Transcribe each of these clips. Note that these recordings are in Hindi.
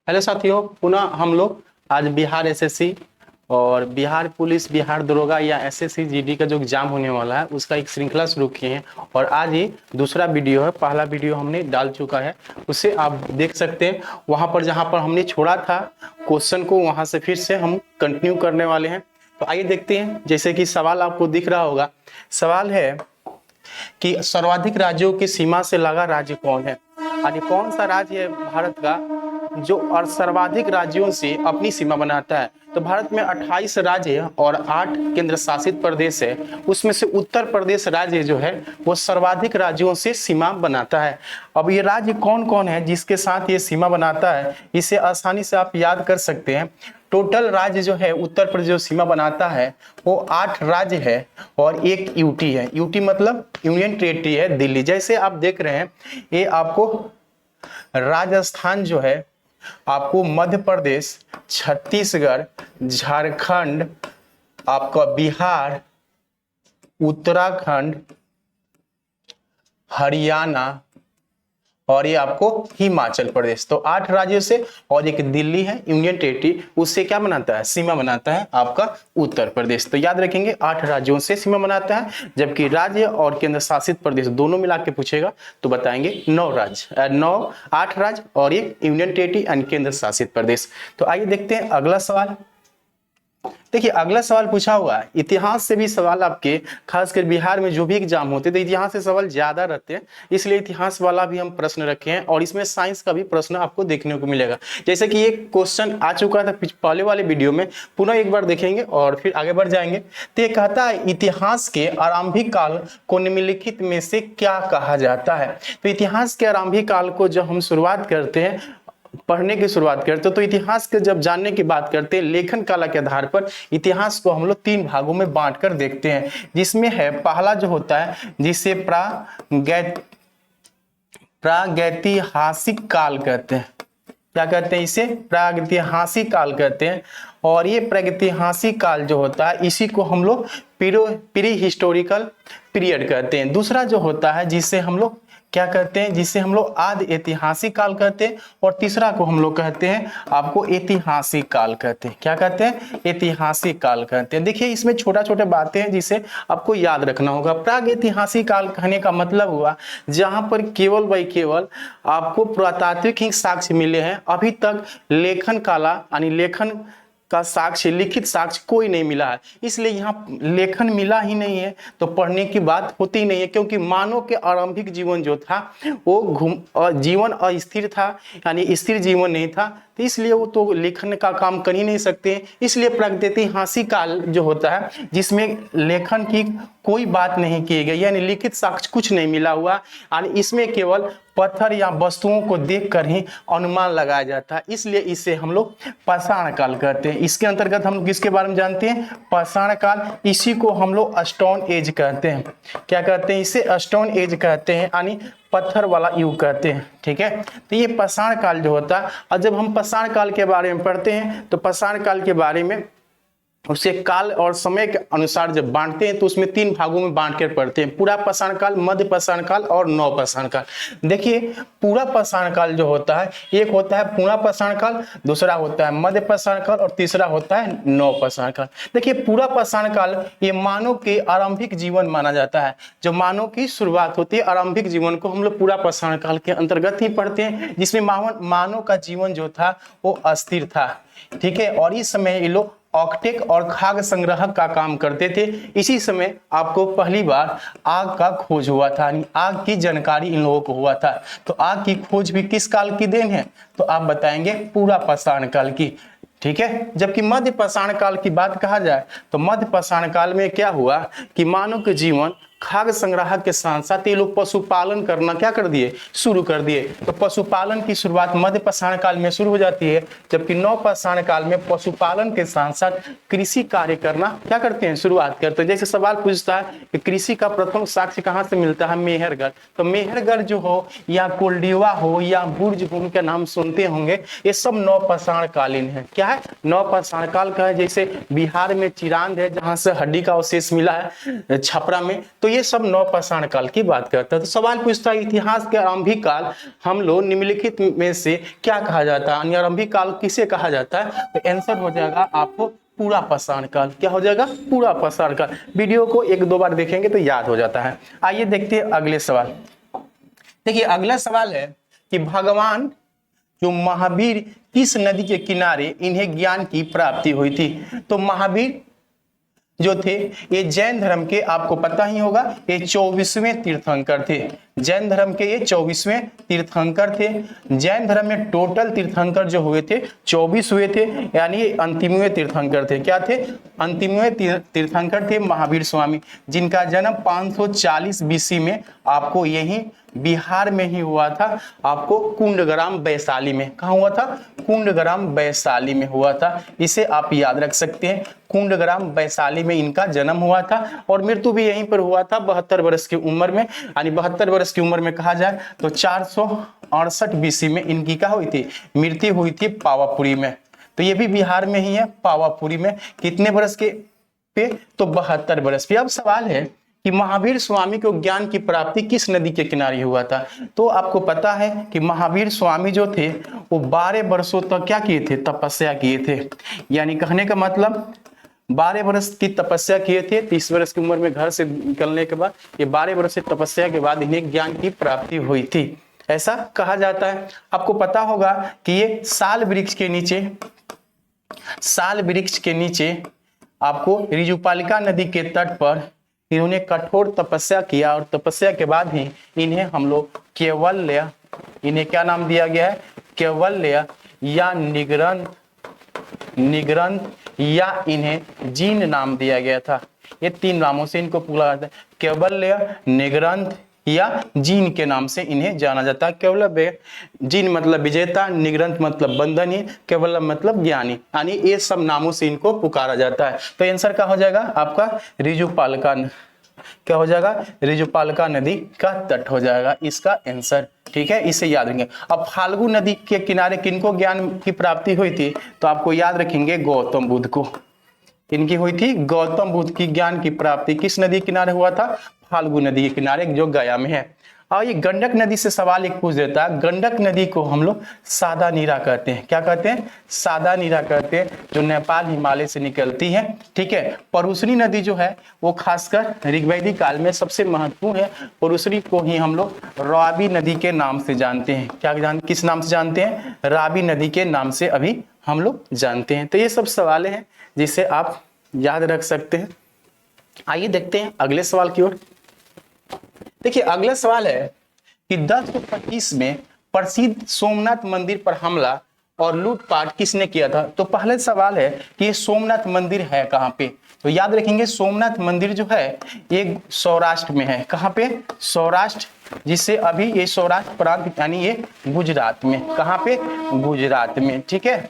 हेलो साथियों, पुनः हम लोग आज बिहार एसएससी और बिहार पुलिस, बिहार दरोगा या एसएससी जीडी का जो एग्जाम होने वाला है उसका एक श्रृंखला शुरू किए हैं। और आज ये दूसरा वीडियो है। पहला वीडियो हमने डाल चुका है, उसे आप देख सकते हैं। वहां पर जहां पर हमने छोड़ा था क्वेश्चन को, वहां से फिर से हम कंटिन्यू करने वाले हैं। तो आइए देखते हैं। जैसे कि सवाल आपको दिख रहा होगा, सवाल है कि सर्वाधिक राज्यों की सीमा से लगा राज्य कौन है। यानी कौन सा राज्य है भारत का जो और सर्वाधिक राज्यों से अपनी सीमा बनाता है। तो भारत में 28 राज्य है और 8 केंद्र शासित प्रदेश है। उसमें से उत्तर प्रदेश राज्य जो है वो सर्वाधिक राज्यों से सीमा बनाता है। अब ये राज्य कौन कौन है जिसके साथ ये सीमा बनाता है, इसे आसानी से आप याद कर सकते हैं। टोटल राज्य जो है उत्तर प्रदेश जो सीमा बनाता है वो 8 राज्य है और एक यूटी है। यूटी मतलब यूनियन टेरिटरी है दिल्ली। जैसे आप देख रहे हैं, ये आपको राजस्थान जो है, आपको मध्य प्रदेश, छत्तीसगढ़, झारखंड, आपका बिहार, उत्तराखंड, हरियाणा और ये आपको हिमाचल प्रदेश। तो 8 राज्यों से और एक दिल्ली है यूनियन टेरिटरी, उससे क्या बनाता है, सीमा बनाता है आपका उत्तर प्रदेश। तो याद रखेंगे 8 राज्यों से सीमा बनाता है, जबकि राज्य और केंद्र शासित प्रदेश दोनों मिला के पूछेगा तो बताएंगे 9 राज्य, 8 राज्य और एक यूनियन टेरिटरी एंड केंद्र शासित प्रदेश। तो आइए देखते हैं अगला सवाल। देखिए अगला सवाल पूछा हुआ है इतिहास से भी सवाल आपके, खासकर बिहार में जो भी एग्जाम होते हैं तो इतिहास से सवाल ज्यादा रहते हैं, इसलिए इतिहास वाला भी हम प्रश्न रखे हैं। और इसमें साइंस का भी प्रश्न आपको देखने को मिलेगा। जैसे कि एक क्वेश्चन आ चुका था पहले वाले वीडियो में, पुनः एक बार देखेंगे और फिर आगे बढ़ जाएंगे। तो ये कहता है इतिहास के आरंभिक काल को निम्नलिखित में से क्या कहा जाता है। तो इतिहास के आरंभिक काल को जब हम शुरुआत करते हैं, पढ़ने की शुरुआत करते तो इतिहास के जब जानने की बात करते हैं, लेखन कला के आधार पर इतिहास को हम लोग 3 भागों में बांटकर देखते हैं। जिसमें है पहला जो होता है जिसे प्रागैतिहासिक काल कहते हैं। क्या कहते हैं इसे? प्रागैतिहासिक काल कहते हैं। और ये प्रागैतिहासिक काल जो होता है इसी को हम लोग प्री हिस्टोरिकल पीरियड कहते हैं। दूसरा जो होता है जिसे हम लोग क्या कहते हैं, जिसे हम लोग आदि ऐतिहासिक काल कहते हैं। और तीसरा को हम लोग कहते हैं आपको ऐतिहासिक काल कहते हैं। क्या कहते हैं? ऐतिहासिक काल कहते हैं। देखिए इसमें छोटा छोटा बातें हैं जिसे आपको याद रखना होगा। प्राग ऐतिहासिक काल कहने का मतलब हुआ जहां पर केवल व केवल आपको पुरातात्विक ही साक्ष्य मिले हैं, अभी तक लेखन कला यानी लेखन का साक्ष्य, लिखित साक्ष्य कोई नहीं मिला है। इसलिए यहाँ लेखन मिला ही नहीं है तो पढ़ने की बात होती ही नहीं है, क्योंकि मानव के आरंभिक जीवन जो था वो जीवन अस्थिर था, यानी स्थिर जीवन नहीं था। तो इसलिए वो तो लेखन का काम कर ही नहीं सकते। इसलिए प्रागैतिहासिक काल जो होता है जिसमें लेखन की कोई बात नहीं की गई, यानी लिखित साक्ष्य कुछ नहीं मिला हुआ, यानी इसमें केवल पत्थर या वस्तुओं को देखकर ही अनुमान लगाया जाता है। इसलिए इसे हम लोग पाषाण काल कहते हैं। इसके अंतर्गत हम लोग किसके बारे में जानते हैं? पाषाण काल। इसी को हम लोग स्टोन एज कहते हैं। क्या कहते हैं इसे? स्टोन एज कहते हैं, यानी पत्थर वाला युग कहते हैं। ठीक है, तो ये पाषाण काल जो होता है। और जब हम पाषाण काल के बारे में पढ़ते हैं तो पाषाण काल के बारे में उसे काल और समय के अनुसार जब बांटते हैं तो उसमें 3 भागों में बांट कर पढ़ते हैं। पूरा पाषाण काल, मध्य पाषाण काल और नव पाषाण काल। देखिए पूरा पाषाण काल जो होता है, एक होता है पूरा पाषाण काल, दूसरा होता है मध्य पाषाण काल और तीसरा होता है नव पाषाण काल। देखिए पूरा पाषाण काल ये मानव के आरंभिक जीवन माना जाता है। जो मानव की शुरुआत होती है, आरंभिक जीवन को हम लोग पूरा पाषाण काल के अंतर्गत ही पढ़ते हैं, जिसमें मानव का जीवन जो था वो अस्थिर था। ठीक है, और इस समय ये लोग ऑक्टेक और खाद्य संग्रह का काम करते थे। इसी समय आपको पहली बार आग का खोज हुआ था, यानी आग की जानकारी इन लोगों को हुआ था। तो आग की खोज भी किस काल की देन है? तो आप बताएंगे पूरा पाषाण काल की। ठीक है, जबकि मध्य पाषाण काल की बात कहा जाए तो मध्य पाषाण काल में क्या हुआ कि मानव के जीवन खाद्य संग्रह के साथ साथ ये लोग पशुपालन करना क्या कर दिए, शुरू कर दिए। तो पशुपालन की शुरुआत मध्य पाषाण काल में शुरू हो जाती है, जबकि नव पाषाण काल में पशुपालन के साथ साथ कृषि कार्य करना क्या करते हैं, शुरुआत करते हैं। जैसे सवाल पूछता है कि कृषि का प्रथम साक्ष्य कहाँ से मिलता है? मेहरगढ़। तो मेहरगढ़ जो हो या कोल्डिवा हो या बुर्ज के नाम सुनते होंगे, ये सब नव पाषाण कालीन है। क्या है? नव पाषाण काल का है। जैसे बिहार में चिरांद है जहां से हड्डी का अवशेष मिला है छपरा में, तो ये ये सब नवपाषाण काल की बात करता है। तो सवाल पूछता है इतिहास के आरंभिक काल हम लोग निम्नलिखित में से क्या कहा जाता है, आरंभिक काल किसे कहा जाता है? तो आंसर हो जाएगा आपको पूरा पाषाण काल। क्या हो जाएगा? पूरा पाषाण काल। वीडियो को 1-2 बार देखेंगे तो याद हो जाता है। आइए देखते हैं अगले सवाल। देखिए अगला सवाल है कि भगवान जो महावीर किस नदी के किनारे इन्हें ज्ञान की प्राप्ति हुई थी? तो महावीर जो थे ये जैन धर्म के, आपको पता ही होगा, ये 24वें तीर्थंकर थे। जैन धर्म के ये 24वें तीर्थंकर थे। जैन धर्म में टोटल तीर्थंकर जो हुए थे 24 हुए थे, यानी ये अंतिमवें तीर्थंकर थे। क्या थे? अंतिमवें तीर्थंकर थे महावीर स्वामी, जिनका जन्म 540 बीसी में आपको यही बिहार में ही हुआ था, आपको कुंडग्राम वैशाली में। कहाँ हुआ था? कुंडग्राम वैशाली में हुआ था। इसे आप याद रख सकते हैं, कुंडग्राम वैशाली में इनका जन्म हुआ था और मृत्यु भी यहीं पर हुआ था 72 वर्ष की उम्र में। यानी 72 वर्ष की उम्र में कहा जाए तो 468 बीसी में इनकी क्या हुई थी? मृत्यु हुई थी पावापुरी में। तो ये भी बिहार में ही है, पावापुरी में। कितने वर्ष के पे? तो 72 वर्ष पे। अब सवाल है कि महावीर स्वामी को ज्ञान की प्राप्ति किस नदी के किनारे हुआ था? तो आपको पता है कि महावीर स्वामी जो थे वो 12 वर्षों तक क्या किए थे? तपस्या किए थे। यानी कहने का मतलब 12 वर्ष की तपस्या किए थे। 30 वर्ष की उम्र में घर से निकलने के बाद ये 12 वर्ष की तपस्या के बाद इन्हें ज्ञान की प्राप्ति हुई थी, ऐसा कहा जाता है। आपको पता होगा कि ये साल वृक्ष के नीचे आपको ऋजुपालिका नदी के तट पर इन्होंने कठोर तपस्या किया और तपस्या के बाद ही इन्हें हम लोग कैवल्य, इन्हें क्या नाम दिया गया है? कैवल्य या निग्रंथ या इन्हें जीन नाम दिया गया था। ये 3 नामों से इनको पुकारा जाता है, कैवल्य, निग्रंथ या जीन के नाम से इन्हें जाना जाता है। कैवल्य, जीन मतलब विजेता, निग्रंथ मतलब बंधनी, कैवल्य मतलब ज्ञानी, यानी ये सब नामों से इनको पुकारा जाता है। तो आंसर क्या हो जाएगा आपका? ऋजुपालिका। क्या हो जाएगा? ऋजुपालिका नदी का तट हो जाएगा इसका आंसर। ठीक है, इसे याद रखेंगे। अब फाल्गु नदी के किनारे किनको ज्ञान की प्राप्ति हुई थी? तो आपको याद रखेंगे गौतम बुद्ध को। इनकी हुई थी गौतम बुद्ध की ज्ञान की प्राप्ति किस नदी किनारे हुआ था? फाल्गु नदी के किनारे, जो गया में है। और ये गंडक नदी से सवाल एक पूछ देता है। गंडक नदी को हम लोग सादा नीरा कहते हैं। क्या कहते हैं? सादा नीरा कहते हैं, जो नेपाल हिमालय से निकलती है। ठीक है। परुसनी नदी जो है वो खासकर ऋग्वैदिक काल में सबसे महत्वपूर्ण है। परुसनी को ही हम लोग रावी नदी के नाम से जानते हैं। किस नाम से जानते हैं? रावी नदी के नाम से अभी हम लोग जानते हैं। तो ये सब सवाल हैं जिसे आप याद रख सकते हैं। आइए देखते हैं अगले सवाल की ओर। देखिए अगला सवाल है कि 1025 में प्रसिद्ध सोमनाथ मंदिर पर हमला और लूटपाट किसने किया था? तो पहले सवाल है कि ये सोमनाथ मंदिर है कहाँ पे? तो याद रखेंगे सोमनाथ मंदिर जो है ये सौराष्ट्र में है। कहाँ पे? सौराष्ट्र, जिससे अभी ये सौराष्ट्र प्रांत यानी ये गुजरात में। कहाँ पे? गुजरात में। ठीक है।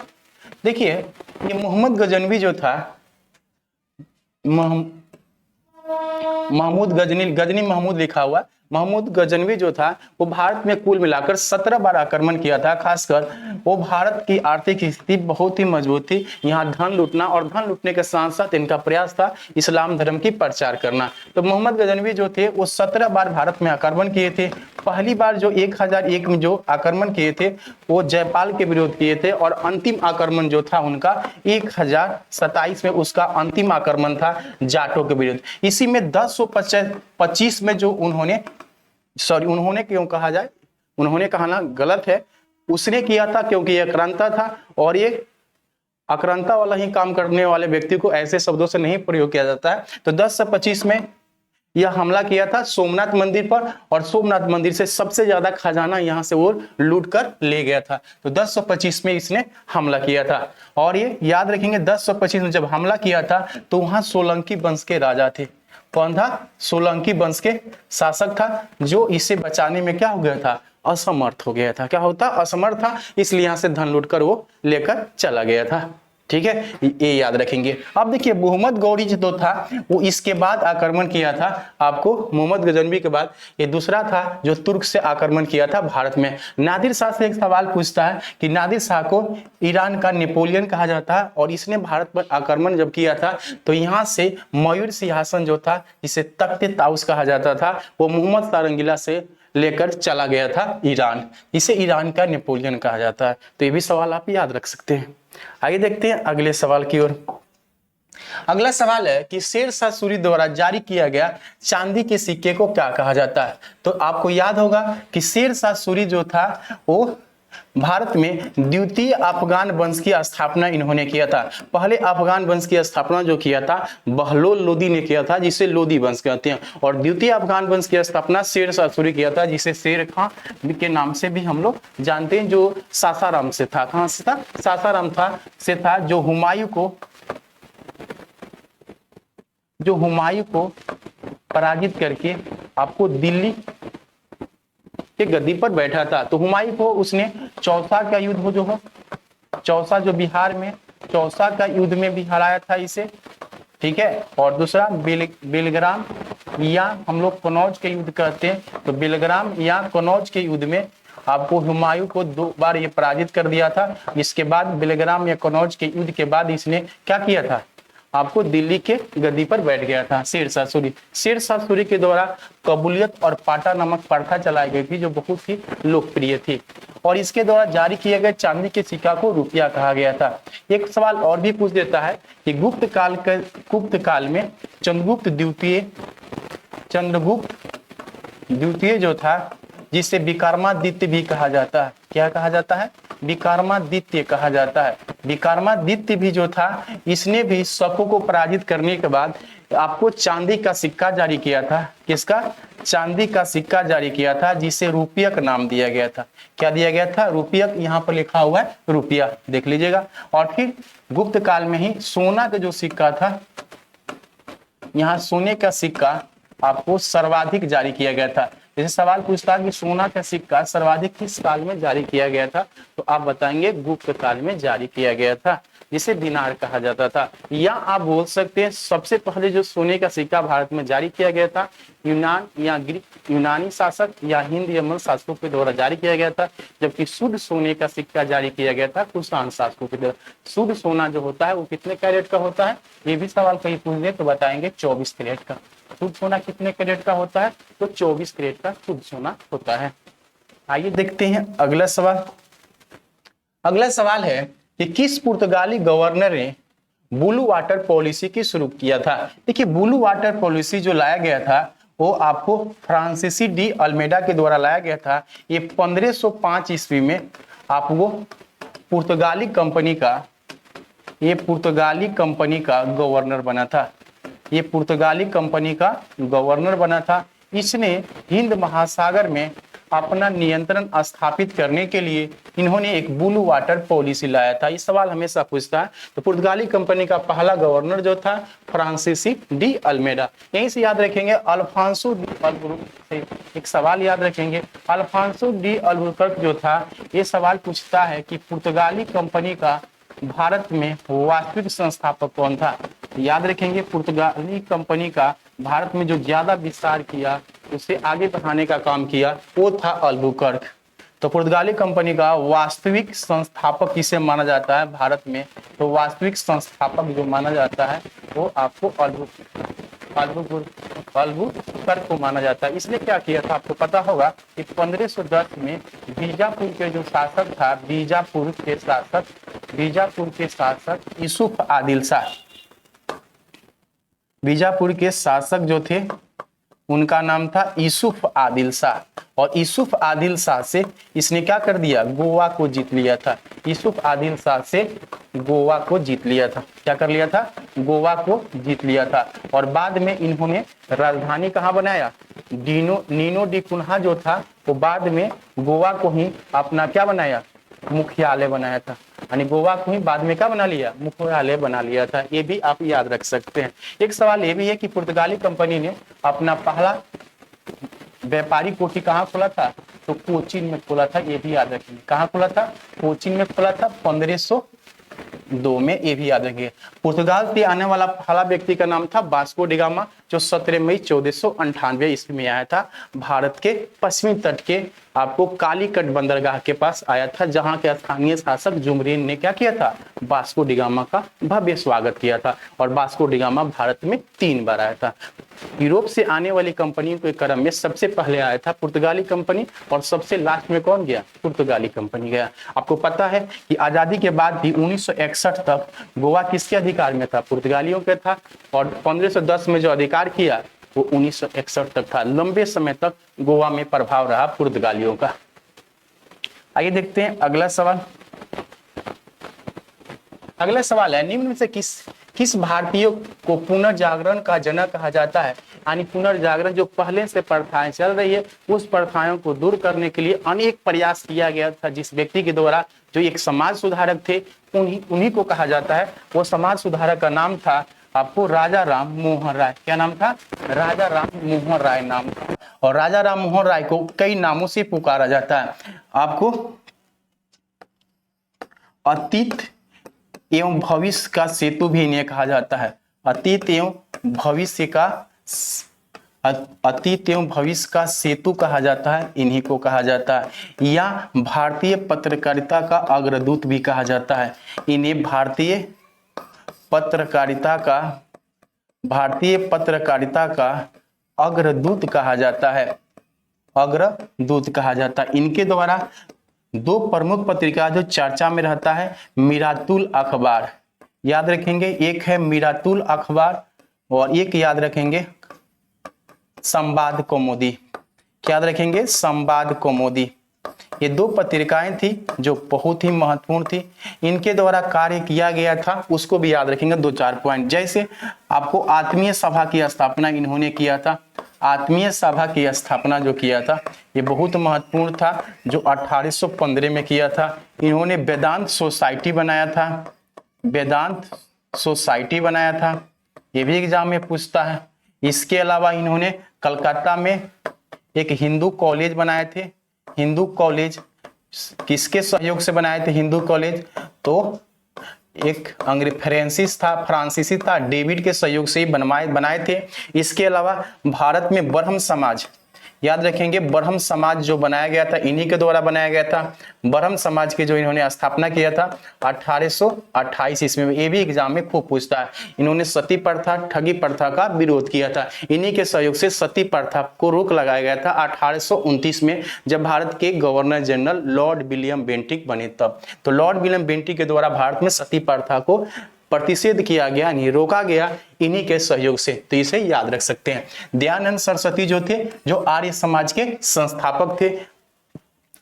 देखिए ये मोहम्मद गजनवी जो था, महमूद गजनी महमूद लिखा हुआ, महमूद गजनवी जो था वो भारत में कुल मिलाकर 17 बार आक्रमण किया था। खासकर वो भारत की आर्थिक स्थिति बहुत ही मजबूत थी। यहाँ धन लूटना और धन लूटने के साथ साथ इनका प्रयास था इस्लाम धर्म की प्रचार करना। तो मोहम्मद गजनवी जो थे वो 17 बार भारत में आक्रमण किए थे। पहली बार जो 1001 में जो आक्रमण किए थे वो जयपाल के विरोध किए थे और अंतिम आक्रमण जो था उनका 1027 में उसका अंतिम आक्रमण था जाटों के विरुद्ध। इसी में 1025 में जो उन्होंने क्यों कहा जाए, उन्होंने कहना गलत है, उसने किया था क्योंकि ये आक्रांता था और ये आक्रांता वाला ही काम करने वाले व्यक्ति को ऐसे शब्दों से नहीं प्रयोग किया जाता है। तो 1025 में यह हमला किया था सोमनाथ मंदिर पर और सोमनाथ मंदिर से सबसे ज्यादा खजाना यहां से वो लूट कर ले गया था। तो 1025 में इसने हमला किया था। और ये याद रखेंगे 1025 में जब हमला किया था तो वहां सोलंकी वंश के राजा थे। कौन था? सोलंकी वंश के शासक था, जो इसे बचाने में क्या हो गया था? असमर्थ हो गया था। क्या होता? असमर्थ था, इसलिए यहां से धन लूट कर वो लेकर चला गया था। ठीक है, ये याद रखेंगे। अब देखिए मोहम्मद गौरी जो था वो इसके बाद आक्रमण किया था, आपको मोहम्मद गजनवी के बाद ये दूसरा था जो तुर्क से आक्रमण किया था भारत में। नादिर शाह से एक सवाल पूछता है कि नादिर शाह को ईरान का नेपोलियन कहा जाता है और इसने भारत पर आक्रमण जब किया था तो यहाँ से मयूर सिंहासन जो था जिसे तख्त ताउस कहा जाता था वो मोहम्मद शाह रंगीला से लेकर चला गया था ईरान, इसे ईरान का नेपोलियन कहा जाता है। तो ये भी सवाल आप याद रख सकते हैं। आगे देखते हैं अगले सवाल की ओर। अगला सवाल है कि शेर शाह सूरी द्वारा जारी किया गया चांदी के सिक्के को क्या कहा जाता है। तो आपको याद होगा कि शेर शाह सूरी जो था वो भारत में द्वितीय अफगान वंश की स्थापना इन्होंने किया था। पहले अफगान वंश की स्थापना जो किया था बहलोल लोदी ने किया था जिसे लोदी वंश कहते हैं, और द्वितीय अफगान वंश की स्थापना शेर शाह सूरी किया था जिसे शेर खां के नाम से भी हम लोग जानते हैं, जो सासाराम से था। कहां से था? सासाराम से था, जो हुमायूं को पराजित करके आपको दिल्ली के गद्दी पर बैठा था। तो हुमायूं को उसने चौसा का युद्ध चौसा जो बिहार में चौसा का युद्ध में भी हराया था इसे, ठीक है। और दूसरा बेलग्राम या हम लोग कनौज के युद्ध कहते हैं, तो बेलग्राम या कनौज के युद्ध में आपको हुमायूं को 2 बार ये पराजित कर दिया था। इसके बाद बेलग्राम या कनौज के युद्ध के बाद इसने क्या किया था, आपको दिल्ली के गद्दी पर बैठ गया था शेर शाह सूरी। शेर शाह सूरी के द्वारा कबूलियत और पाटा नामक प्रथा चलाई गई थी जो बहुत ही लोकप्रिय थी, और इसके द्वारा जारी किए गए चांदी के सिक्का को रुपया कहा गया था। एक सवाल और भी पूछ देता है कि गुप्त काल में चंद्रगुप्त द्वितीय जो था जिसे विक्रमादित्य भी कहा जाता है, क्या कहा जाता है? विक्रमादित्य कहा जाता है। विक्रमादित्य भी जो था इसने भी शकों को पराजित करने के बाद आपको चांदी का सिक्का जारी किया था। किसका? चांदी का सिक्का जारी किया था जिसे रुपयक नाम दिया गया था। क्या दिया गया था? रुपयक, यहाँ पर लिखा हुआ है रुपया, देख लीजिएगा। और फिर गुप्त काल में ही सोना का जो सिक्का था, यहाँ सोने का सिक्का आपको सर्वाधिक जारी किया गया था। जैसे सवाल पूछता है कि सोना का सिक्का सर्वाधिक किस काल में जारी किया गया था, तो आप बताएंगे गुप्त काल में जारी किया गया था, जिसे दिनार कहा जाता था। या आप बोल सकते हैं सबसे पहले जो सोने का सिक्का भारत में जारी किया गया था यूनान या ग्रीक यूनानी शासक या हिंद यमन शासकों के द्वारा जारी किया गया था, जबकि शुद्ध सोने का सिक्का जारी किया गया था कुषाण शासकों के द्वारा। शुद्ध सोना जो होता है वो कितने कैरेट का होता है, ये भी सवाल कहीं पूछ दे तो बताएंगे 24 कैरेट का। शुद्ध सोना कितने कैरेट का होता है, तो 24 कैरेट का शुद्ध सोना होता है। आइए देखते हैं अगला सवाल। अगला सवाल है कि किस पुर्तगाली गवर्नर ने ब्लू वाटर पॉलिसी की शुरू किया था। देखिए ब्लू वाटर पॉलिसी जो लाया गया था वो आपको फ्रांसीसी डी अल्मेडा के द्वारा लाया गया था। ये 1505 ईस्वी में आपको पुर्तगाली कंपनी का गवर्नर बना था। ये पुर्तगाली कंपनी का गवर्नर बना था। इसने हिंद महासागर में अपना नियंत्रण स्थापित करने के लिए इन्होंने एक ब्लू वाटर पॉलिसी लाया था। इस सवाल हमेशा पूछता है। तो पुर्तगाली कंपनी का पहला गवर्नर जो था फ्रांसीसी डी अल्मेडा, यहीं से याद रखेंगे अल्फांसो डी अल्बुकर्क से एक सवाल याद रखेंगे। अल्फांसो डी अल्बुकर्क जो था ये सवाल पूछता है कि पुर्तगाली कंपनी का भारत में वास्तविक संस्थापक कौन था। याद रखेंगे पुर्तगाली कंपनी का भारत में जो ज्यादा विस्तार किया, उसे आगे बढ़ाने का काम किया, वो था अल्बुकर्क। तो पुर्तगाली कंपनी का वास्तविक संस्थापक किसे माना जाता है भारत में, तो वास्तविक संस्थापक जो माना जाता है वो आपको अल्बुकर्क को माना जाता है। इसने क्या किया था आपको पता होगा कि 1510 में बीजापुर के जो शासक था, बीजापुर के शासक यूसुफ आदिल शाह, बीजापुर के शासक जो थे उनका नाम था यूसुफ आदिल शाह, और यूसुफ आदिल शाह से इसने क्या कर दिया, गोवा को जीत लिया था। यूसुफ आदिल शाह से गोवा को जीत लिया था। क्या कर लिया था? गोवा को जीत लिया था। और बाद में इन्होंने राजधानी कहाँ बनाया, नीनो डी कुन्हा जो था वो बाद में गोवा को ही अपना क्या बनाया, मुख्यालय बनाया था। यानी गोवा को ही बाद में क्या बना लिया, मुख्यालय बना लिया था। ये भी आप याद रख सकते हैं। एक सवाल ये भी है कि पुर्तगाली कंपनी ने अपना पहला व्यापारी कोठी कहाँ खोला था, तो कोचीन में खोला था। ये भी याद रखेंगे। कहाँ खोला था? कोचीन में खोला था 2 में, ये भी याद रखिए। पुर्तगाल से आने वाला पहला व्यक्ति का नाम था वास्को डी गामा, जो 17 मई 1498 ईस्वी में आया था। भारत के पश्चिमी तट के आपको कालीकट बंदरगाह के पास आया था, जहां के स्थानीय शासक जुमरीन ने क्या किया था, वास्को डी गामा का भव्य स्वागत किया था। और वास्को डी गामा भारत में 3 बार आया था। यूरोप से आने वाली कंपनियों के क्रम में सबसे पहले आया था पुर्तगाली कंपनी, और सबसे लास्ट में कौन गया, पुर्तगाली कंपनी गया। आपको पता है कि आजादी के बाद भी 1961 तक गोवा किसके अधिकार में था, पुर्तगालियों के था। और 1510 में जो अधिकार किया वो 1961 तक था। लंबे समय तक गोवा में प्रभाव रहा पुर्तगालियों का। आइए देखते हैं अगला सवाल। अगला सवाल है, निम्न में से किस भारतीय को पुनर्जागरण का जनक कहा जाता है। यानी पुनर्जागरण, जो पहले से प्रथाएं चल रही है उस प्रथाओं को दूर करने के लिए अनेक प्रयास किया गया था। जिस व्यक्ति के द्वारा, जो एक समाज सुधारक थे, उन्हीं को कहा जाता है। वो समाज सुधारक का नाम था आपको राजा राम मोहन राय। क्या नाम था, राजा राम मोहन राय नाम था। और राजा राम मोहन राय को कई नामों से पुकारा जाता है। आपको अतीत एवं भविष्य का सेतु भी इन्हें कहा जाता है। अतीत एवं भविष्य का सेतु कहा जाता है, इन्हीं को कहा जाता है। या भारतीय पत्रकारिता का अग्रदूत भी कहा जाता है। इन्हें भारतीय पत्रकारिता का अग्रदूत कहा जाता है, अग्रदूत कहा जाता है। इनके द्वारा 2 प्रमुख पत्रिका जो चर्चा में रहता है, मिरातुल अखबार, याद रखेंगे, एक है मिरातुल अखबार और एक याद रखेंगे संवाद कौमुदी। क्या याद रखेंगे, संवाद कौमुदी। ये 2 पत्रिकाएं थी जो बहुत ही महत्वपूर्ण थी। इनके द्वारा कार्य किया गया था, उसको भी याद रखेंगे 2-4 पॉइंट। जैसे आपको आत्मीय सभा की स्थापना इन्होंने किया था। आत्मीय सभा की स्थापना जो किया था ये बहुत महत्वपूर्ण था, जो 1815 में किया था। इन्होंने वेदांत सोसाइटी बनाया था, वेदांत सोसाइटी बनाया था, ये भी एग्जाम में पूछता है। इसके अलावा इन्होंने कलकत्ता में एक हिंदू कॉलेज बनाए थे। हिंदू कॉलेज किसके सहयोग से बनाए थे, हिंदू कॉलेज तो एक फ्रांसीसी था, डेविड के सहयोग से बनाए थे। इसके अलावा भारत में ब्रह्म समाज, याद रखेंगे, ब्रह्म समाज जो बनाया गया था इन्हीं के द्वारा बनाया गया था। ब्रह्म समाज के जो इन्होंने स्थापना किया था 1828 ईस्वी में, ये भी एग्जाम में खूब पूछता है। इन्होंने सती प्रथा, ठगी प्रथा का विरोध किया था। इन्हीं के सहयोग से सती प्रथा को रोक लगाया गया था 1829 में, जब भारत के governor general Lord William Bentinck बने तब। तो लॉर्ड विलियम बेंटिक के द्वारा भारत में सती प्रथा को प्रतिषेध किया गया, नहीं रोका गया, इन्हीं के सहयोग से। तो इसे याद रख सकते हैं। दयानंद सरस्वती जो थे, जो आर्य समाज के संस्थापक थे,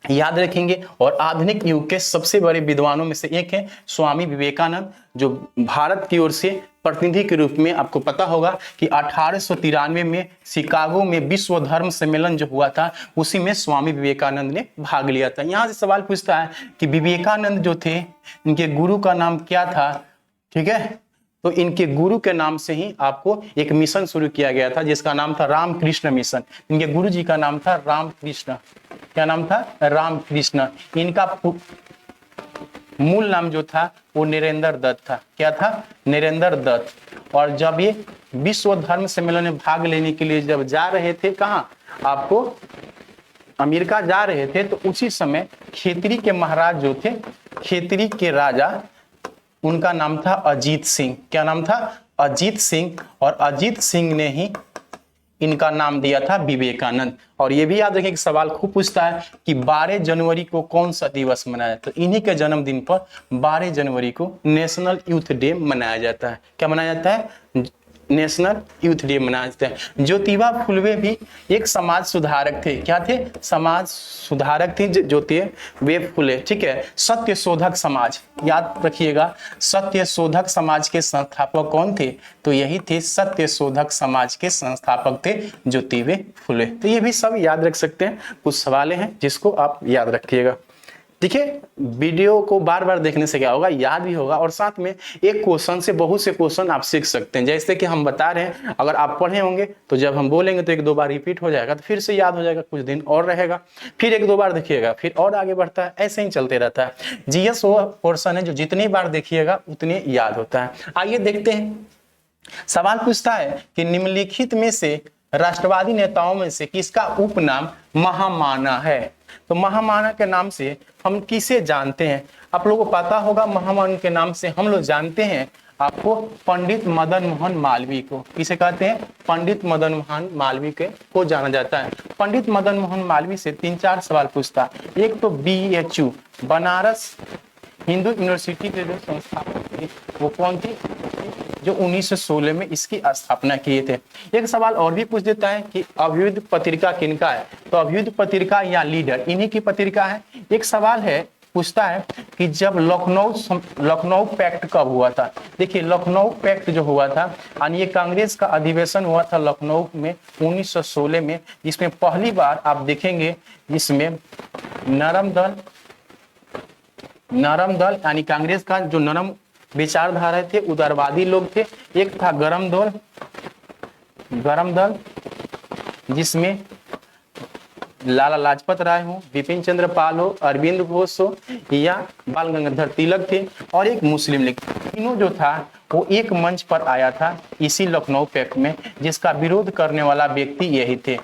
याद रखेंगे। और आधुनिक युग के सबसे बड़े विद्वानों में से एक है स्वामी विवेकानंद, जो भारत की ओर से प्रतिनिधि के रूप में, आपको पता होगा कि 1893 में शिकागो में विश्व धर्म सम्मेलन जो हुआ था उसी में स्वामी विवेकानंद ने भाग लिया था। यहाँ से सवाल पूछता है कि विवेकानंद जो थे इनके गुरु का नाम क्या था, ठीक है। तो इनके गुरु के नाम से ही आपको एक मिशन शुरू किया गया था जिसका नाम था रामकृष्ण मिशन। इनके गुरु जी का नाम था रामकृष्ण, क्या नाम था, रामकृष्ण। इनका मूल नाम जो था वो नरेंद्र दत्त था। क्या था, नरेंद्र दत्त। और जब ये विश्व धर्म सम्मेलन में भाग लेने के लिए जब जा रहे थे, कहाँ, आपको अमेरिका जा रहे थे, तो उसी समय खेतरी के महाराज जो थे, खेतरी के राजा, उनका नाम था अजीत सिंह। क्या नाम था, अजीत सिंह। और अजीत सिंह ने ही इनका नाम दिया था विवेकानंद। और ये भी याद रखें कि सवाल खूब पूछता है कि 12 जनवरी को कौन सा दिवस मनाया, तो इन्हीं के जन्मदिन पर 12 जनवरी को नेशनल यूथ डे मनाया जाता है। क्या मनाया जाता है, नेशनल यूथ डे मनाया जाता है। ज्योतिबा फुले भी एक समाज सुधारक थे। क्या थे, समाज सुधारक थे ज्योतिबा फुले, ठीक है। सत्य शोधक समाज, याद रखिएगा, सत्य शोधक समाज के संस्थापक कौन थे, तो यही थे, सत्य शोधक समाज के संस्थापक थे ज्योतिबा फुले। तो ये भी सब याद रख सकते हैं। कुछ सवाल हैं जिसको आप याद रखिएगा। देखिए वीडियो को बार बार देखने से क्या होगा, याद भी होगा और साथ में एक क्वेश्चन से बहुत से क्वेश्चन आप सीख सकते हैं। जैसे कि हम बता रहे हैं, अगर आप पढ़े होंगे तो जब हम बोलेंगे तो एक दो बार रिपीट हो जाएगा, तो फिर से याद हो जाएगा, कुछ दिन और रहेगा, फिर एक दो बार देखिएगा, फिर और आगे बढ़ता है, ऐसे ही चलते रहता है। जीएस वो पोर्शन है जो जितनी बार देखिएगा उतने याद होता है। आइए देखते हैं, सवाल पूछता है कि निम्नलिखित में से राष्ट्रवादी नेताओं में से किसका उपनाम महामाना है। तो महामाना के नाम से हम किसे जानते हैं, आप लोगों को पता होगा। महामाना के नाम से हम लोग जानते हैं आपको पंडित मदन मोहन मालवीय को। किसे कहते हैं? पंडित मदन मोहन मालवीय को जाना जाता है। पंडित मदन मोहन मालवीय से 3-4 सवाल पूछता। एक तो BHU बनारस हिंदू यूनिवर्सिटी के जो संस्थापक थे वो कौन थे, जो 1916 में इसकी स्थापना किए थे। एक सवाल और भी पूछ देता है कि अभ्युदय पत्रिका किनका है, तो अभ्युदय पत्रिका या लीडर इन्हीं की पत्रिका है। एक सवाल है पूछता है कि जब लखनऊ पैक्ट कब हुआ था। देखिए लखनऊ पैक्ट जो हुआ था यानी ये कांग्रेस का अधिवेशन हुआ था लखनऊ में 1916 में। इसमें पहली बार आप देखेंगे इसमें नरम दल यानी कांग्रेस का जो नरम विचारधारा थे, उदारवादी लोग थे। एक था गरम दल जिसमें लाला लाजपत राय हो, बिपिन चंद्र पाल हो, अरविंद घोष हो या बाल गंगाधर तिलक थे, और एक मुस्लिम लीग। तीनों जो था वो एक मंच पर आया था इसी लखनऊ पैक्ट में, जिसका विरोध करने वाला व्यक्ति यही थे।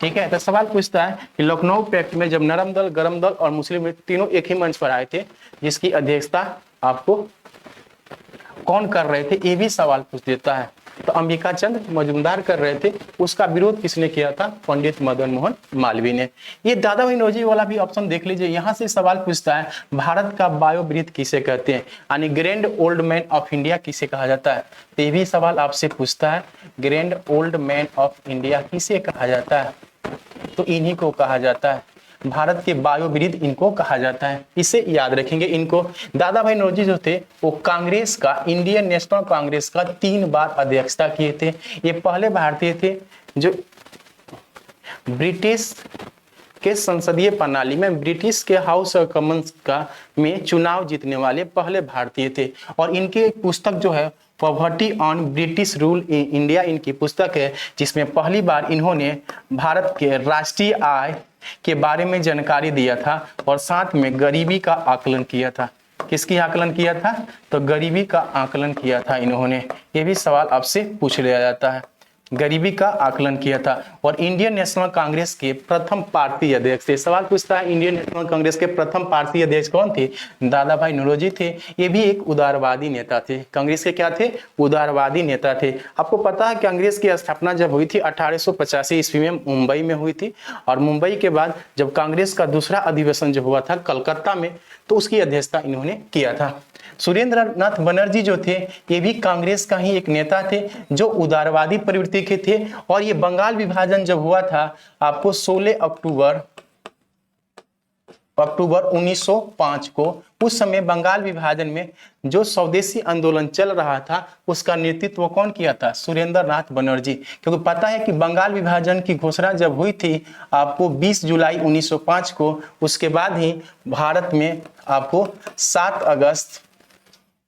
ठीक है, तो सवाल पूछता है कि लखनऊ पैक्ट में जब नरम दल, गरम दल और मुस्लिम लीग तीनों एक ही मंच पर आए थे, जिसकी अध्यक्षता आपको कौन कर रहे थे, ये भी सवाल पूछ देता है। तो अंबिका चंद्र मजूमदार कर रहे थे, उसका विरोध किसने किया था? पंडित मदन मोहन मालवीय ने। ये दादा भाई नौरोजी वाला भी ऑप्शन देख लीजिए, यहाँ से सवाल पूछता है भारत का बायोब्रीथ किसे कहते हैं, यानी grand old man of India किसे कहा जाता है। तो ये भी सवाल आपसे पूछता है, grand old man of India किसे कहा जाता है, तो इन्हीं को कहा जाता है, भारत के बायोब्रीथ इनको कहा जाता है। इसे याद रखेंगे इनको। दादा भाई नौरोजी जो थे वो कांग्रेस का, इंडियन नेशनल कांग्रेस का 3 बार अध्यक्षता किए थे। ये पहले भारतीय थे जो ब्रिटिश के संसदीय प्रणाली में, ब्रिटिश के हाउस ऑफ कॉमन्स का में चुनाव जीतने वाले पहले भारतीय थे। और इनकी एक पुस्तक जो है poverty on British rule in India इनकी पुस्तक है, जिसमें पहली बार इन्होंने भारत के राष्ट्रीय आय के बारे में जानकारी दिया था और साथ में गरीबी का आकलन किया था। किसकी आकलन किया था? तो गरीबी का आकलन किया था इन्होंने। ये भी सवाल आपसे पूछ लिया जाता है, गरीबी का आकलन किया था। और इंडियन नेशनल कांग्रेस के प्रथम पार्टी अध्यक्ष थे। सवाल पूछता है इंडियन नेशनल कांग्रेस के प्रथम पार्टी अध्यक्ष कौन थे? दादा भाई नौरोजी थे। ये भी एक उदारवादी नेता थे। कांग्रेस के क्या थे? उदारवादी नेता थे। आपको पता है कांग्रेस की स्थापना जब हुई थी 1885 ईस्वी में मुंबई में हुई थी, और मुंबई के बाद जब कांग्रेस का दूसरा अधिवेशन जो हुआ था कलकत्ता में, तो उसकी अध्यक्षता इन्होंने किया था। सुरेंद्र नाथ बनर्जी जो थे ये भी कांग्रेस का ही एक नेता थे जो उदारवादी प्रवृत्ति के थे। और ये बंगाल विभाजन जब हुआ था आपको 16 अक्टूबर 1905 को, उस समय बंगाल विभाजन में जो स्वदेशी आंदोलन चल रहा था उसका नेतृत्व कौन किया था? सुरेंद्र नाथ बनर्जी। क्योंकि पता है कि बंगाल विभाजन की घोषणा जब हुई थी आपको 20 जुलाई 1905 को, उसके बाद ही भारत में आपको 7 अगस्त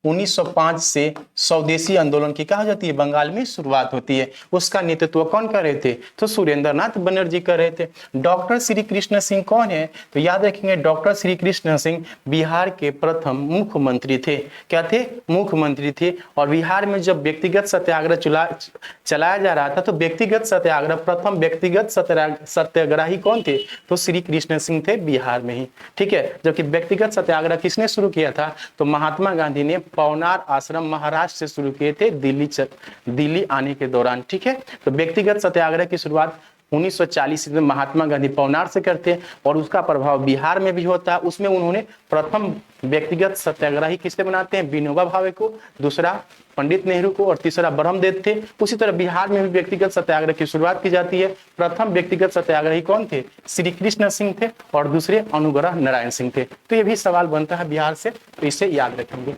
1905 से स्वदेशी आंदोलन की क्या हो जाती है? बंगाल में शुरुआत होती है। उसका नेतृत्व कौन कर रहे थे? तो सुरेंद्र नाथ बनर्जी कर रहे थे। डॉक्टर श्री कृष्ण सिंह कौन है? तो याद रखेंगे डॉक्टर श्री कृष्ण सिंह बिहार के प्रथम मुख्यमंत्री थे। क्या थे? मुख्यमंत्री थे। और बिहार में जब व्यक्तिगत सत्याग्रह चलाया जा रहा था तो व्यक्तिगत सत्याग्रह, प्रथम व्यक्तिगत सत्याग्रही कौन थे? तो श्री कृष्ण सिंह थे बिहार में ही। ठीक है, जबकि व्यक्तिगत सत्याग्रह किसने शुरू किया था? तो महात्मा गांधी ने पवनार आश्रम महाराष्ट्र से शुरू किए थे दिल्ली आने के दौरान। ठीक है, तो व्यक्तिगत सत्याग्रह की शुरुआत 1940 में महात्मा गांधी पवनार से करते हैं और उसका प्रभाव बिहार में भी होता है। उसमें उन्होंने प्रथम व्यक्तिगत सत्याग्रही किससे बनाते हैं? विनोबा भावे को, दूसरा पंडित नेहरू को और तीसरा ब्रह्मदेव थे। उसी तरह बिहार में भी व्यक्तिगत सत्याग्रह की शुरुआत की जाती है। प्रथम व्यक्तिगत सत्याग्रही कौन थे? श्री कृष्ण सिंह थे और दूसरे अनुग्रह नारायण सिंह थे। तो ये भी सवाल बनता है बिहार से, तो इसे याद रखेंगे।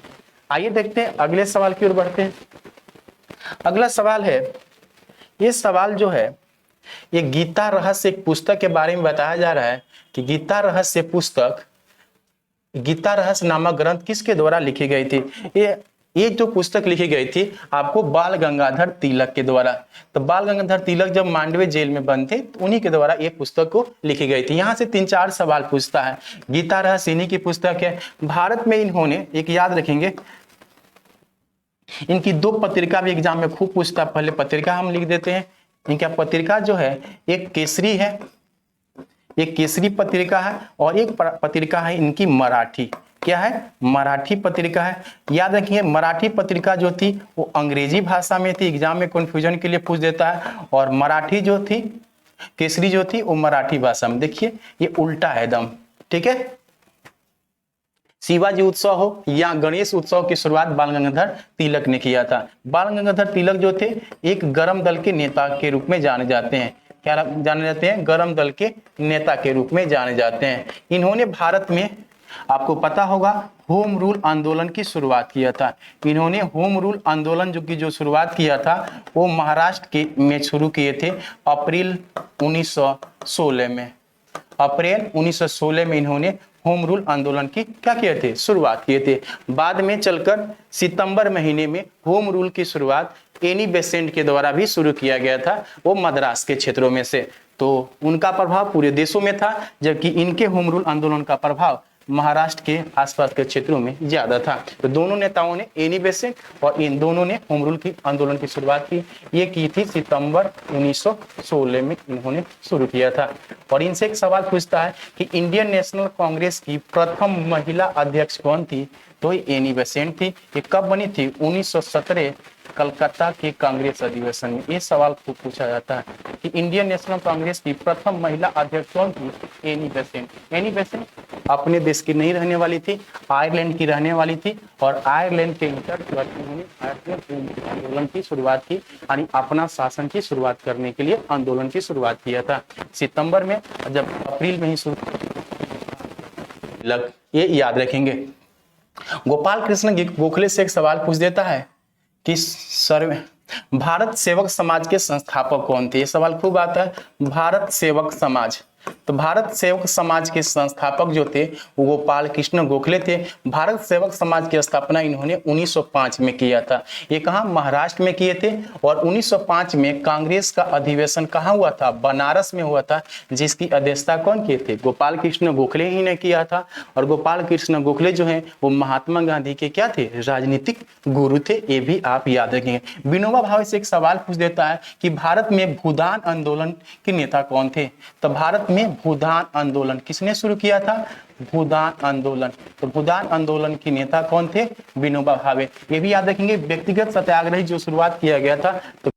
आइए देखते हैं अगले सवाल की ओर बढ़ते हैं। अगला सवाल है, ये सवाल जो है ये गीता रहस्य एक पुस्तक के बारे में बताया जा रहा है कि गीता रहस्य पुस्तक गीता रहस्य नामक ग्रंथ किसके द्वारा लिखी गई थी? ये जो पुस्तक लिखी गई थी आपको बाल गंगाधर तिलक के द्वारा। तो बाल गंगाधर तिलक जब मांडवे जेल में बंद थे तो उन्हीं के द्वारा ये पुस्तक को लिखी गई थी। यहाँ से 3-4 सवाल पूछता है। गीता रहस्य इन्हीं की पुस्तक है। भारत में इन्होंने एक याद रखेंगे, इनकी 2 पत्रिका भी एग्जाम में खूब पूछता है। पहले पत्रिका हम लिख देते हैं। इनका पत्रिका जो है एक केसरी है, एक केसरी पत्रिका है, और एक पत्रिका है इनकी मराठी। क्या है? मराठी पत्रिका है। याद रखिए मराठी पत्रिका जो थी वो अंग्रेजी भाषा में थी, एग्जाम में कंफ्यूजन के लिए पूछ देता है। और मराठी जो थी, केसरी जो थी वो मराठी भाषा में। देखिए ये उल्टा है एकदम, ठीक है। शिवाजी उत्सव हो या गणेश उत्सव की शुरुआत बाल गंगाधर तिलक ने किया था। बाल गंगाधर तिलक जो थे एक गर्म दल के नेता के रूप में जाने जाते हैं। क्या जाने जाते हैं? गर्म दल के नेता के रूप में जाने जाते हैं। इन्होंने भारत में, आपको पता होगा, होम रूल आंदोलन की शुरुआत किया था। इन्होंने होम रूल आंदोलन जो शुरुआत किया था वो महाराष्ट्र के में शुरू किए थे अप्रैल 1916 में। अप्रैल 1916 में इन्होंने होम रूल आंदोलन की क्या किए थे? शुरुआत किए थे। बाद में चलकर सितंबर महीने में होम रूल की शुरुआत एनी बेसेंट के द्वारा भी शुरू किया गया था, वो मद्रास के क्षेत्रों में से। तो उनका प्रभाव पूरे देशों में था, जबकि इनके होम रूल आंदोलन का प्रभाव महाराष्ट्र के आसपास के क्षेत्रों में ज्यादा था। तो दोनों नेताओं ने, एनी बेसेंट और इन दोनों ने होम रूल की आंदोलन की शुरुआत की। ये की थी सितंबर 1916 में इन्होंने शुरू किया था। और इनसे एक सवाल पूछता है कि इंडियन नेशनल कांग्रेस की प्रथम महिला अध्यक्ष कौन थी? तो एनी बेसेंट थी। ये कब बनी थी? 1917 कलकत्ता के कांग्रेस अधिवेशन में। ये सवाल खूब पूछा जाता है कि इंडियन नेशनल कांग्रेस की प्रथम महिला अध्यक्ष कौन थी? Annie Besant. एनी बेसेंट अपने देश की नहीं रहने वाली थी, आयरलैंड की रहने वाली थी। और आयरलैंड के उन्होंने आंदोलन की शुरुआत की, यानी अपना शासन की शुरुआत करने के लिए आंदोलन की शुरुआत किया था सितंबर में, जब अप्रैल में ही शुरू। ये याद रखेंगे। गोपाल कृष्ण गोखले से एक सवाल पूछ देता है कि भारत सेवक समाज के संस्थापक कौन थे? ये सवाल खूब आता है। भारत सेवक समाज, तो भारत सेवक समाज के संस्थापक जो थे वो गोपाल कृष्ण गोखले थे। भारत सेवक समाज की स्थापना इन्होंने 1905 में किया था। ये कहाँ? महाराष्ट्र में किए थे। और 1905 में कांग्रेस का अधिवेशन कहाँ हुआ था? बनारस में हुआ था, जिसकी अध्यक्षता कौन किए थे? गोपाल कृष्ण गोखले ही ने किया था। और गोपाल कृष्ण गोखले जो है वो महात्मा गांधी के क्या थे? राजनीतिक गुरु थे। ये भी आप याद रखेंगे। विनोबा भावे से एक सवाल पूछ देता है कि भारत में भूदान आंदोलन के नेता कौन थे? तो भारत में भूदान आंदोलन किसने शुरू किया था? भूदान आंदोलन। तो भूदान आंदोलन के नेता कौन थे? विनोबा भावे। ये भी याद रखेंगे। व्यक्तिगत सत्याग्रह जो शुरुआत किया गया था, तो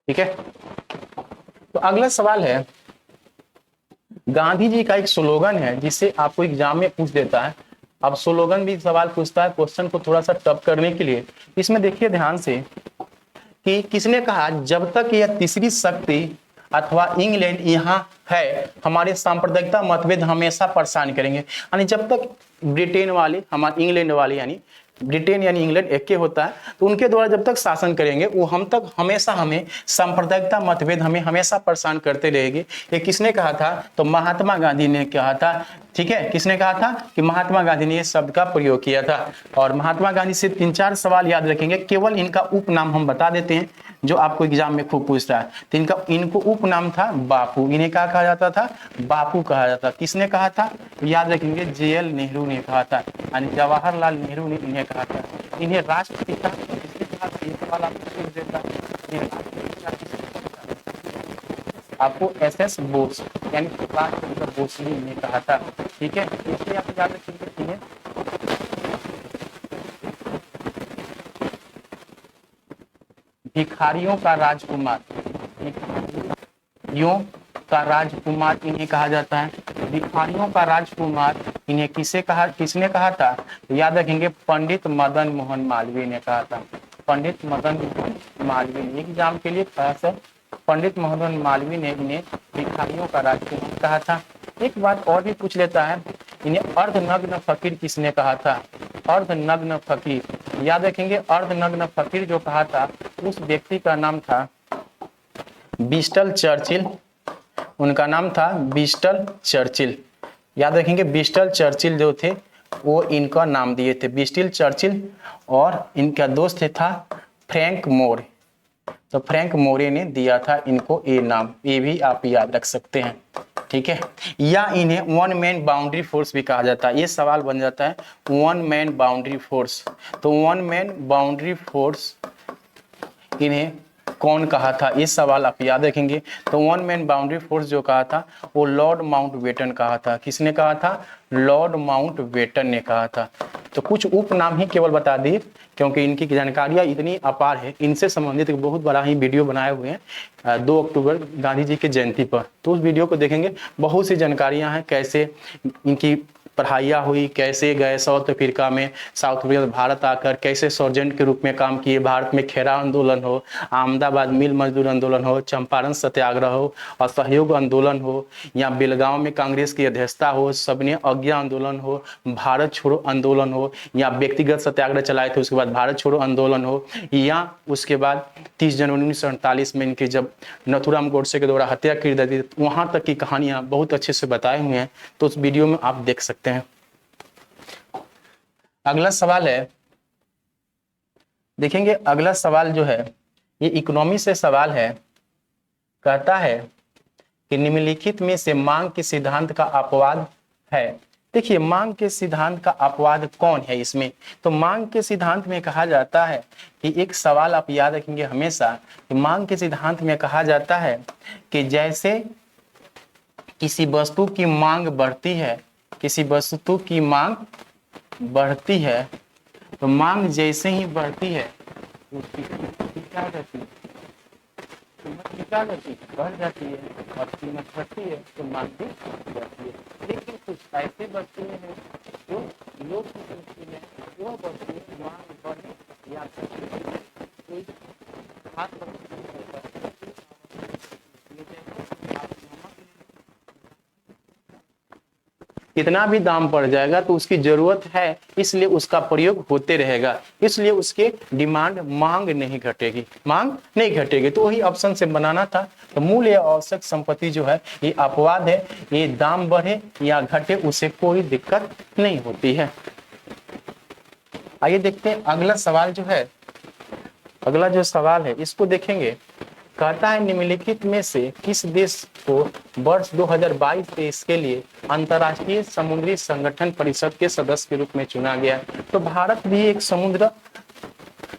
ठीक है। तो अगला सवाल है, गांधी जी का एक स्लोगन है जिसे आपको एग्जाम में पूछ देता है। अब स्लोगन भी सवाल पूछता है क्वेश्चन को थोड़ा सा टफ करने के लिए। इसमें देखिए ध्यान से कि किसने कहा जब तक यह तीसरी शक्ति अथवा इंग्लैंड यहाँ है हमारे सांप्रदायिकता मतभेद हमेशा परेशान करेंगे। यानी जब तक ब्रिटेन वाले, हमारे इंग्लैंड वाले, यानी ब्रिटेन यानी इंग्लैंड एक होता है, तो उनके द्वारा जब तक शासन करेंगे वो हम तक हमेशा हमें सांप्रदायिकता मतभेद हमें हमेशा परेशान करते रहेंगे। ये किसने कहा था? तो महात्मा गांधी ने कहा था। ठीक है, किसने कहा था? कि महात्मा गांधी ने ये शब्द का प्रयोग किया था। और महात्मा गांधी से 3-4 सवाल याद रखेंगे। केवल इनका उपनाम हम बता देते हैं जो आपको एग्जाम में खूब पूछता है। तो इनको उपनाम था बापू। इन्हें क्या कहा जाता था? बापू कहा जाता। किसने कहा था? याद रखेंगे, JL नेहरू ने कहा था, यानी जवाहरलाल नेहरू ने इन्हें कहा था। इन्हें राष्ट्रपिता किसने कहा था? ये सवाल आपको पूछ देता है। आपको SS बोस यानी सुभाष चंद्र बोस ने इन्हें कहा था। ठीक है, इसलिए आप याद रखेंगे इन्हें भिखारियों का राजकुमार, भिखारियों का राजकुमार इन्हें कहा जाता है। भिखारियों का राजकुमार इन्हें किसने कहा था? याद रखेंगे, पंडित मदन मोहन मालवीय ने कहा था। पंडित मदन मोहन मालवीय ने एग्जाम के लिए खास है। पंडित मदन मालवीय ने इन्हें भिखारियों का राजकुमार कहा था। एक बात और भी पूछ लेता है, इन्हें अर्धनग्न फकीर किसने कहा था? अर्धनग्न फकीर, याद रखेंगे, अर्धनग्न फकीर जो कहा था उस व्यक्ति का नाम था विंस्टन चर्चिल। उनका नाम था विंस्टन चर्चिल। याद रखेंगे, विंस्टन चर्चिल जो थे वो इनका नाम दिए थे, विंस्टन चर्चिल। और इनका दोस्त था फ्रैंक मोर। तो फ्रैंक मोरे ने दिया था इनको ये नाम, ये भी आप याद रख सकते हैं, ठीक है। या इन्हें वन मैन बाउंड्री फोर्स भी कहा जाता है। ये सवाल बन जाता है वन मैन बाउंड्री फोर्स। तो वन मैन बाउंड्री फोर्स इन्हें कौन कहा था, ये सवाल आप याद रखेंगे। तो वन मैन बाउंड्री फोर्स जो कहा था वो लॉर्ड माउंटबेटन कहा था। किसने कहा था? लॉर्ड माउंटबेटन ने कहा था। तो कुछ उपनाम ही केवल बता दिए, क्योंकि इनकी जानकारियां इतनी अपार है। इनसे संबंधित एक बहुत बड़ा ही वीडियो बनाए हुए हैं 2 अक्टूबर गांधी जी की जयंती पर। तो उस वीडियो को देखेंगे, बहुत सी जानकारियां हैं, कैसे इनकी पढ़ाइयाँ हुई, कैसे गए साउथ अफ्रीका में, साउथ अफ्रीका से भारत आकर कैसे सर्जेंट के रूप में काम किए, भारत में खेरा आंदोलन हो, अहमदाबाद मिल मजदूर आंदोलन हो, चंपारण सत्याग्रह हो, असहयोग आंदोलन हो, या बेलगांव में कांग्रेस की अध्यक्षता हो, सबने आज्ञा आंदोलन हो, भारत छोड़ो आंदोलन हो, या व्यक्तिगत सत्याग्रह चलाए थे उसके बाद भारत छोड़ो आंदोलन हो, या उसके बाद 30 जनवरी 1948 में इनकी जब नथुराम गोडसे के द्वारा हत्या की दी, वहां तक की कहानियां बहुत अच्छे से बताए हुए हैं। तो उस वीडियो में आप देख सकते हैं। अगला सवाल है, देखेंगे अगला सवाल जो है ये इकोनॉमी से सवाल है। कहता है कि निम्नलिखित में से मांग के सिद्धांत का अपवाद है। देखिए, मांग के सिद्धांत का अपवाद कौन है इसमें? तो मांग के सिद्धांत में कहा जाता है कि एक सवाल आप याद रखेंगे हमेशा कि मांग के सिद्धांत में कहा जाता है कि जैसे किसी वस्तु की मांग बढ़ती है, किसी वस्तु की मांग बढ़ती है, तो मांग जैसे ही बढ़ती है उसकी क्या रहती है? कीमत क्या रहती है? बढ़ जाती है। और कीमत बढ़ती है तो मांग भी बढ़ती है। लेकिन कुछ ऐसे वस्तुएं हैं जो लोग की सोचती है, वो वस्तुएं मांग बढ़े या कोई खास कितना भी दाम पड़ जाएगा तो उसकी जरूरत है, इसलिए उसका प्रयोग होते रहेगा, इसलिए उसके डिमांड मांग नहीं घटेगी, मांग नहीं घटेगी। तो वही ऑप्शन से बनाना था। तो मूल्य या आवश्यक संपत्ति जो है ये अपवाद है, ये दाम बढ़े या घटे उसे कोई दिक्कत नहीं होती है। आइए देखते हैं अगला सवाल जो है। अगला जो सवाल है इसको देखेंगे। कहता है निम्नलिखित में से किस देश को वर्ष 2022-23 के लिए अंतर्राष्ट्रीय समुद्री संगठन परिषद के सदस्य के रूप में चुना गया? तो भारत भी एक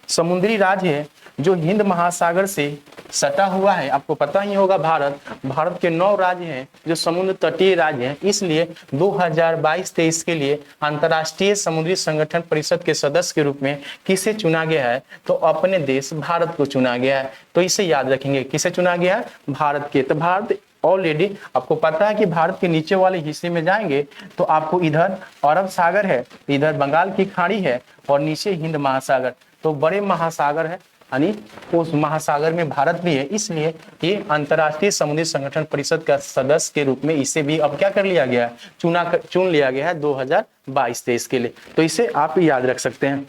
समुद्री राज्य है जो हिंद महासागर से सटा हुआ है। आपको पता ही होगा भारत के 9 राज्य हैं जो समुद्र तटीय राज्य हैं, इसलिए 2022-23 के लिए अंतर्राष्ट्रीय समुद्री संगठन परिषद के सदस्य के रूप में किसे चुना गया है? तो अपने देश भारत को चुना गया है। तो इसे याद रखेंगे, किसे चुना गया है? भारत के। तो भारत ऑलरेडी आपको पता है कि भारत के नीचे वाले हिस्से में जाएंगे तो आपको इधर अरब सागर है, इधर बंगाल की खाड़ी है और नीचे हिंद महासागर। तो बड़े महासागर है, यानी उस महासागर में भारत भी है, इसलिए ये अंतर्राष्ट्रीय समुद्री संगठन परिषद का सदस्य के रूप में इसे भी अब क्या कर लिया गया है? चुन लिया गया है 2022-23 के लिए। तो इसे आप याद रख सकते हैं।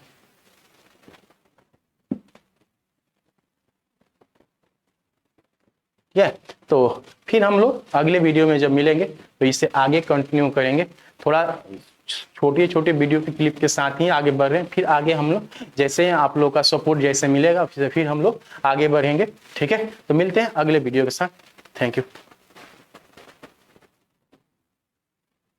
ठीक है, तो फिर हम लोग अगले वीडियो में जब मिलेंगे तो इसे आगे कंटिन्यू करेंगे। थोड़ा छोटे छोटे वीडियो के क्लिप के साथ ही आगे बढ़ रहे हैं। फिर आगे हम लोग जैसे आप लोग का सपोर्ट जैसे मिलेगा फिर हम लोग आगे बढ़ेंगे। ठीक है, तो मिलते हैं अगले वीडियो के साथ। Thank you.